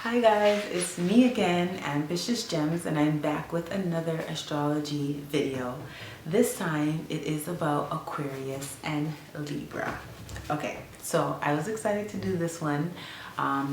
Hi guys, it's me again, Ambitious Gems, and I'm back with another astrology video. This time it is about Aquarius and Libra. Okay, so I was excited to do this one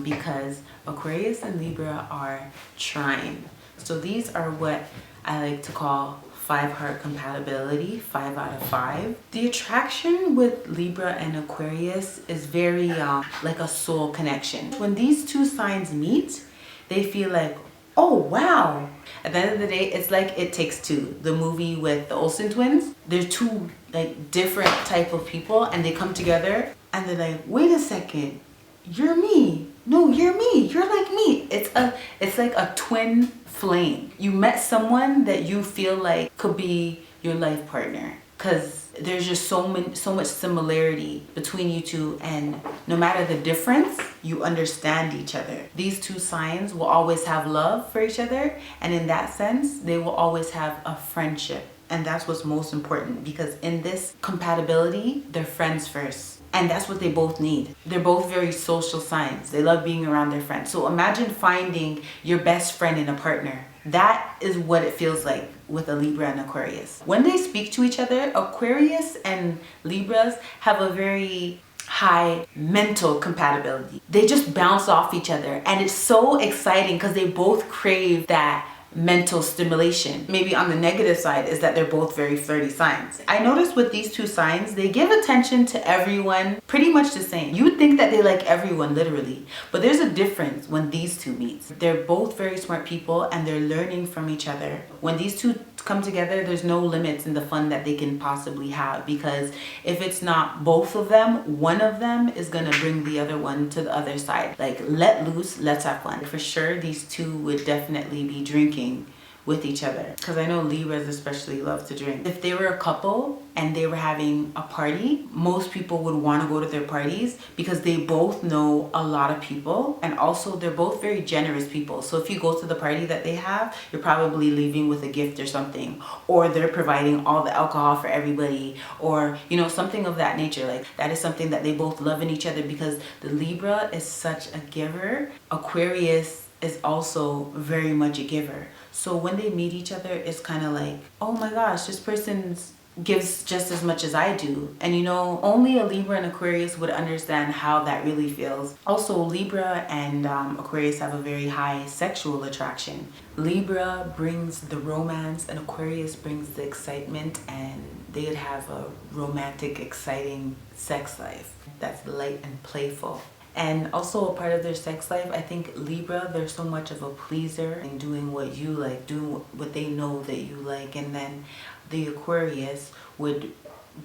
because Aquarius and Libra are trine. So these are what I like to call 5-heart compatibility, 5 out of 5. The attraction with Libra and Aquarius is very like a soul connection. When these two signs meet, they feel like, oh wow. At the end of the day, it's like It Takes Two, the movie with the Olsen twins. They're two like different type of people and they come together and they're like, wait a second, you're me. No, you're me. You're like me. It's like a twin flame. You met someone that you feel like could be your life partner because there's just so much similarity between you two, and no matter the difference, you understand each other. These two signs will always have love for each other, and in that sense, they will always have a friendship. And that's what's most important, because in this compatibility, they're friends first. And that's what they both need. They're both very social signs. They love being around their friends. So imagine finding your best friend in a partner. That is what it feels like with a Libra and Aquarius. When they speak to each other, Aquarius and Libras have a very high mental compatibility. They just bounce off each other. And it's so exciting because they both crave that mental stimulation. Maybe on the negative side is that they're both very flirty signs. I noticed with these two signs, they give attention to everyone pretty much the same. You would think that they like everyone literally, but there's a difference when these two meet. They're both very smart people and they're learning from each other. When these two come together, there's no limits in the fun that they can possibly have, because if it's not both of them, one of them is gonna bring the other one to the other side. Like, let loose, let's have fun. For sure, these two would definitely be drinking with each other, because I know Libras especially love to drink. If they were a couple and they were having a party, most people would want to go to their parties because they both know a lot of people, and also they're both very generous people. So if you go to the party that they have, you're probably leaving with a gift or something, or they're providing all the alcohol for everybody, or you know, something of that nature. Like, that is something that they both love in each other, because the Libra is such a giver. Aquarius is also very much a giver. So when they meet each other, it's kind of like, oh my gosh, this person gives just as much as I do. And you know, only a Libra and Aquarius would understand how that really feels. Also, Libra and Aquarius have a very high sexual attraction. Libra brings the romance and Aquarius brings the excitement, and they'd have a romantic, exciting sex life that's light and playful. And also a part of their sex life, I think Libra, they're so much of a pleaser and doing what you like, doing what they know that you like. And then the Aquarius would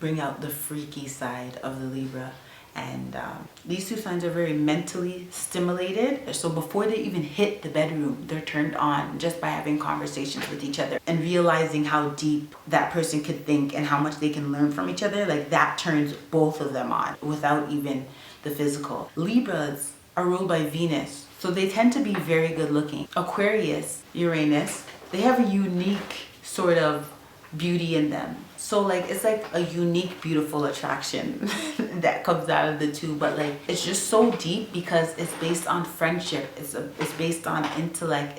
bring out the freaky side of the Libra. And these two signs are very mentally stimulated. So before they even hit the bedroom, they're turned on just by having conversations with each other and realizing how deep that person could think and how much they can learn from each other. Like, that turns both of them on without even the physical. Libras are ruled by Venus, so they tend to be very good looking. Aquarius, Uranus, they have a unique sort of beauty in them. So like, it's like a unique, beautiful attraction that comes out of the two, but like, it's just so deep because it's based on friendship. It's based on intellect.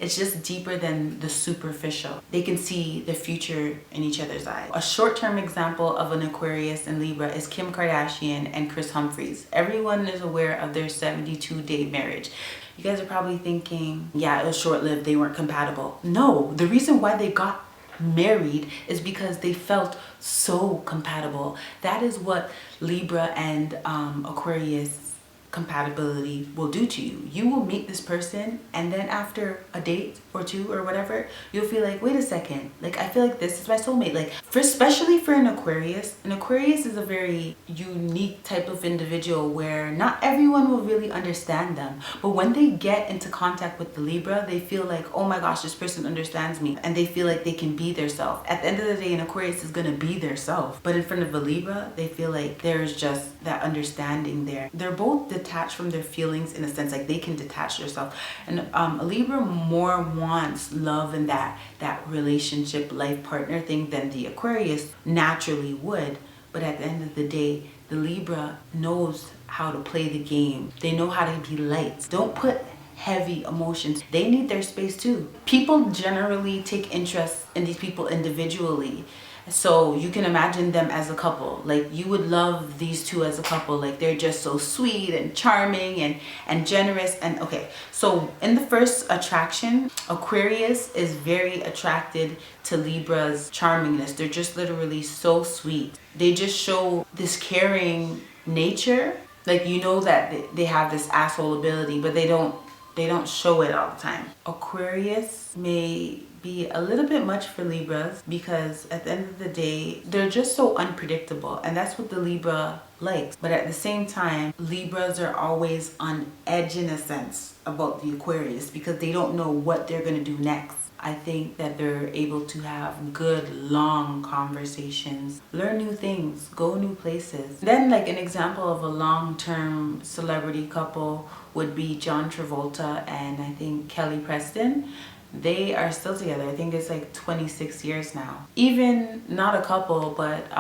It's just deeper than the superficial. They can see the future in each other's eyes. A short-term example of an Aquarius and Libra is Kim Kardashian and Chris Humphries. Everyone is aware of their 72-day marriage. You guys are probably thinking, yeah, it was short-lived, they weren't compatible. No, the reason why they got married is because they felt so compatible. That is what Libra and Aquarius compatibility will do to you. You will meet this person, and then after a date or two or whatever, you'll feel like, wait a second, like, I feel like this is my soulmate. Like, especially for an Aquarius is a very unique type of individual where not everyone will really understand them, but when they get into contact with the Libra, they feel like, oh my gosh, this person understands me, and they feel like they can be their self. At the end of the day, an Aquarius is gonna be their self, but in front of a Libra, they feel like there's just that understanding there. They're both detached from their feelings in a sense, like they can detach themselves. And a Libra more wants love and that relationship, life partner thing than the Aquarius naturally would. But at the end of the day, the Libra knows how to play the game. They know how to be light. Don't put heavy emotions. They need their space too. People generally take interest in these people individually. So you can imagine them as a couple. Like, you would love these two as a couple. Like, they're just so sweet and charming and generous. And okay, so in the first attraction, Aquarius is very attracted to Libra's charmingness. They're just literally so sweet. They just show this caring nature. Like, you know that they have this asshole ability, but they don't show it all the time. Aquarius may be a little bit much for Libras because at the end of the day, they're just so unpredictable, and that's what the Libra likes. But at the same time, Libras are always on edge in a sense about the Aquarius because they don't know what they're going to do next. I think that they're able to have good, long conversations, learn new things, go new places. Then, like, an example of a long-term celebrity couple would be John Travolta and I think Kelly Preston. They are still together. I think it's like 26 years now. Even not a couple, but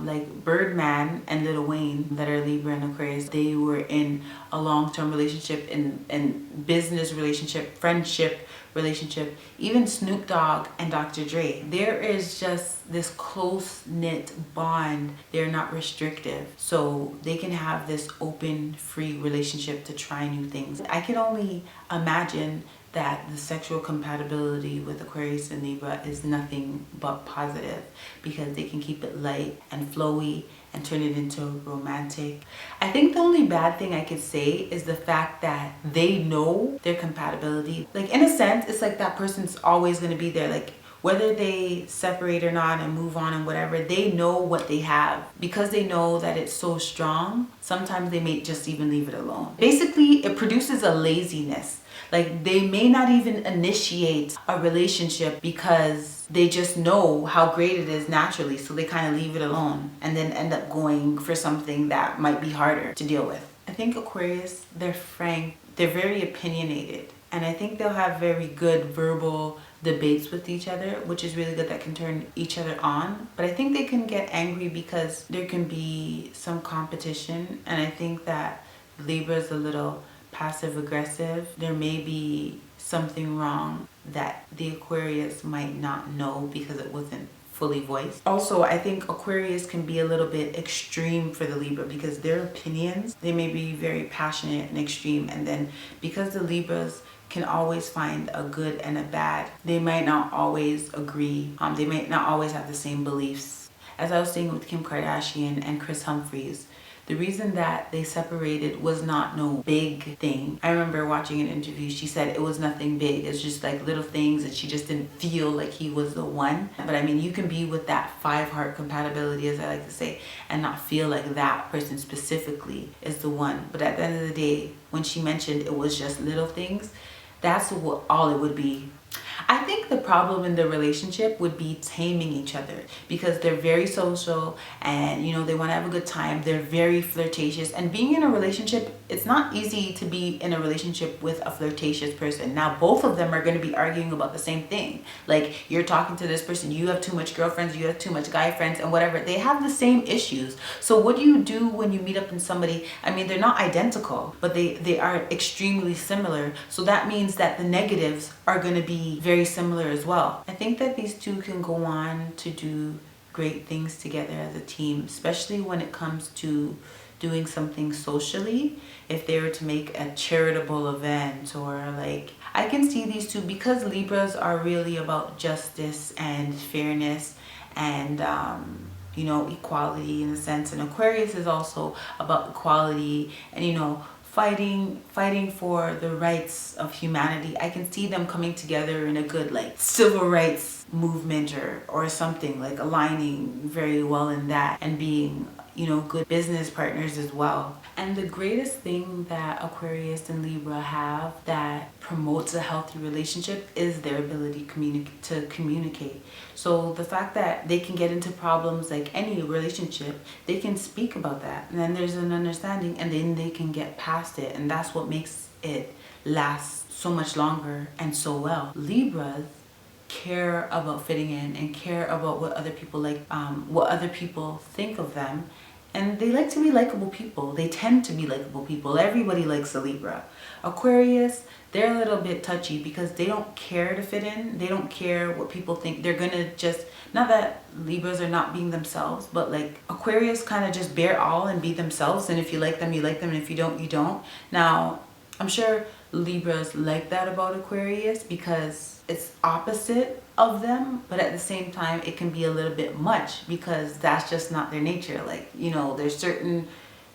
like Birdman and Lil Wayne, that are Libra and Aquarius, they were in a long-term relationship, in business relationship, friendship relationship. Even Snoop Dogg and Dr. Dre, there is just this close-knit bond. They're not restrictive, so they can have this open, free relationship to try new things. I can only imagine that the sexual compatibility with Aquarius and Libra is nothing but positive because they can keep it light and flowy and turn it into romantic. I think the only bad thing I could say is the fact that they know their compatibility. Like, in a sense, it's like that person's always going to be there. Like, whether they separate or not and move on and whatever, they know what they have. Because they know that it's so strong, sometimes they may just even leave it alone. Basically, it produces a laziness. Like, they may not even initiate a relationship because they just know how great it is naturally. So they kind of leave it alone and then end up going for something that might be harder to deal with. I think Aquarius, they're frank, they're very opinionated. And I think they'll have very good verbal debates with each other, which is really good. That can turn each other on. But I think they can get angry because there can be some competition. And I think that Libra's a little passive aggressive. There may be something wrong that the Aquarius might not know because it wasn't fully voiced. Also, I think Aquarius can be a little bit extreme for the Libra because their opinions, they may be very passionate and extreme. And then because the Libras can always find a good and a bad, they might not always agree. They might not always have the same beliefs. As I was saying with Kim Kardashian and Chris Humphries, the reason that they separated was not no big thing. I remember watching an interview, she said it was nothing big. It's just like little things that she just didn't feel like he was the one. But I mean, you can be with that 5-heart compatibility, as I like to say, and not feel like that person specifically is the one. But at the end of the day, when she mentioned it was just little things, that's what all it would be. I think the problem in the relationship would be taming each other because they're very social and, you know, they want to have a good time. They're very flirtatious, and being in a relationship, it's not easy to be in a relationship with a flirtatious person. Now, both of them are going to be arguing about the same thing. Like, you're talking to this person, you have too much girlfriends, you have too much guy friends and whatever. They have the same issues. So what do you do when you meet up in somebody? I mean, they're not identical, but they are extremely similar. So that means that the negatives are going to be very similar as well. I think that these two can go on to do great things together as a team, especially when it comes to doing something socially. If they were to make a charitable event, or like, I can see these two, because Libras are really about justice and fairness and you know, equality in a sense, and Aquarius is also about equality and, you know, fighting for the rights of humanity. I can see them coming together in a good, like, civil rights movement or something, like aligning very well in that and being, you know, good business partners as well. And the greatest thing that Aquarius and Libra have that promotes a healthy relationship is their ability to communicate. So the fact that they can get into problems like any relationship, they can speak about that, and then there's an understanding, and then they can get past it, and that's what makes it last so much longer and so well. Libras care about fitting in and care about what other people like, what other people think of them, And they like to be likable people. They tend to be likable people. Everybody likes a Libra. Aquarius, they're a little bit touchy because they don't care to fit in. They don't care what people think. They're gonna just, not that Libras are not being themselves, but like Aquarius kind of just bear all and be themselves. And if you like them, you like them. And if you don't, you don't. Now, I'm sure Libras like that about Aquarius because it's opposite of them, but at the same time it can be a little bit much because that's just not their nature. Like, you know, there's certain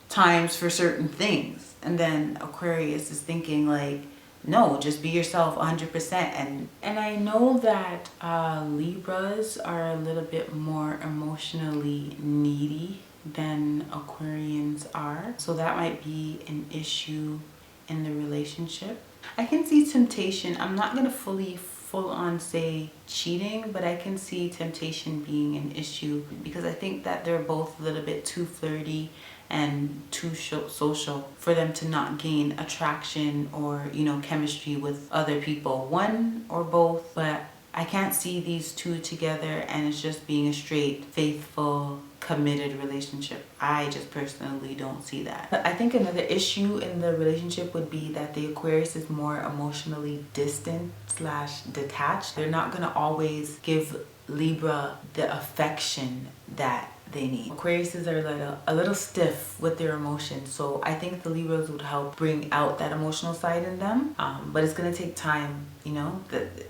times for certain things, and then Aquarius is thinking like, no, just be yourself 100%. And I know that Libras are a little bit more emotionally needy than Aquarians are, so that might be an issue in the relationship. I can see temptation. I'm not gonna full on say cheating, but I can see temptation being an issue because I think that they're both a little bit too flirty and too social for them to not gain attraction or, you know, chemistry with other people, one or both. But I can't see these two together and it's just being a straight, faithful, committed relationship. I just personally don't see that. But I think another issue in the relationship would be that the Aquarius is more emotionally distant / detached. They're not gonna always give Libra the affection that they need. Aquariuses are like a little stiff with their emotions, so I think the Libras would help bring out that emotional side in them, but it's gonna take time, you know.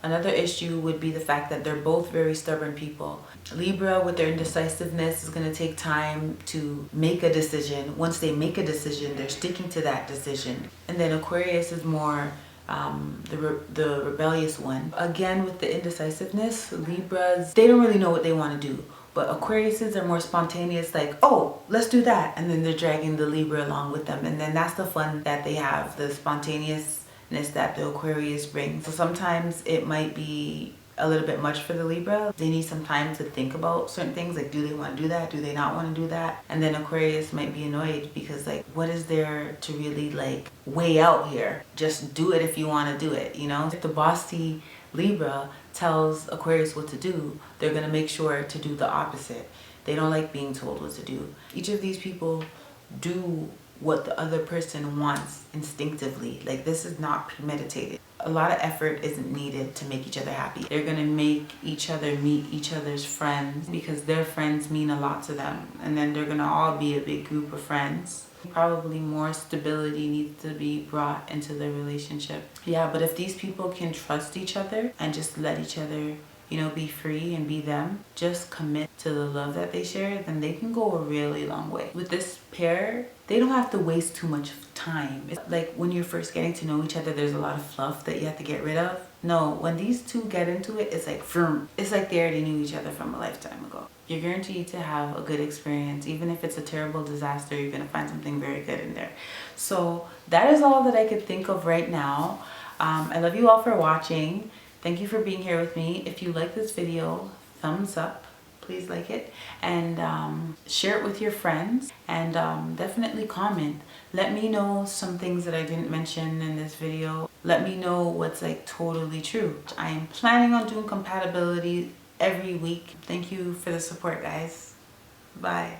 Another issue would be the fact that they're both very stubborn people. Libra, with their indecisiveness, is gonna take time to make a decision. Once they make a decision, they're sticking to that decision. And then Aquarius is more the rebellious one. Again, with the indecisiveness, Libras, they don't really know what they want to do. But Aquariuses are more spontaneous, like, oh, let's do that. And then they're dragging the Libra along with them. And then that's the fun that they have, the spontaneousness that the Aquarius brings. So sometimes it might be a little bit much for the Libra. They need some time to think about certain things, like, do they want to do that? Do they not want to do that? And then Aquarius might be annoyed because, like, what is there to really, like, weigh out here? Just do it if you want to do it, you know? If the bossy Libra tells Aquarius what to do, they're going to make sure to do the opposite. They don't like being told what to do. Each of these people do what the other person wants instinctively. Like, this is not premeditated. A lot of effort isn't needed to make each other happy. They're gonna make each other meet each other's friends because their friends mean a lot to them. And then they're gonna all be a big group of friends. Probably more stability needs to be brought into the relationship. Yeah, but if these people can trust each other and just let each other, you know, be free and be them, just commit to the love that they share, then they can go a really long way. With this pair, they don't have to waste too much time. It's like when you're first getting to know each other, there's a lot of fluff that you have to get rid of. No, when these two get into it, it's like firm. It's like they already knew each other from a lifetime ago. You're guaranteed to have a good experience. Even if it's a terrible disaster, you're gonna find something very good in there. So that is all that I could think of right now. I love you all for watching. Thank you for being here with me. If you like this video, thumbs up. Please like it and share it with your friends, and definitely comment. Let me know some things that I didn't mention in this video. Let me know what's like totally true. I am planning on doing compatibility every week. Thank you for the support, guys. Bye.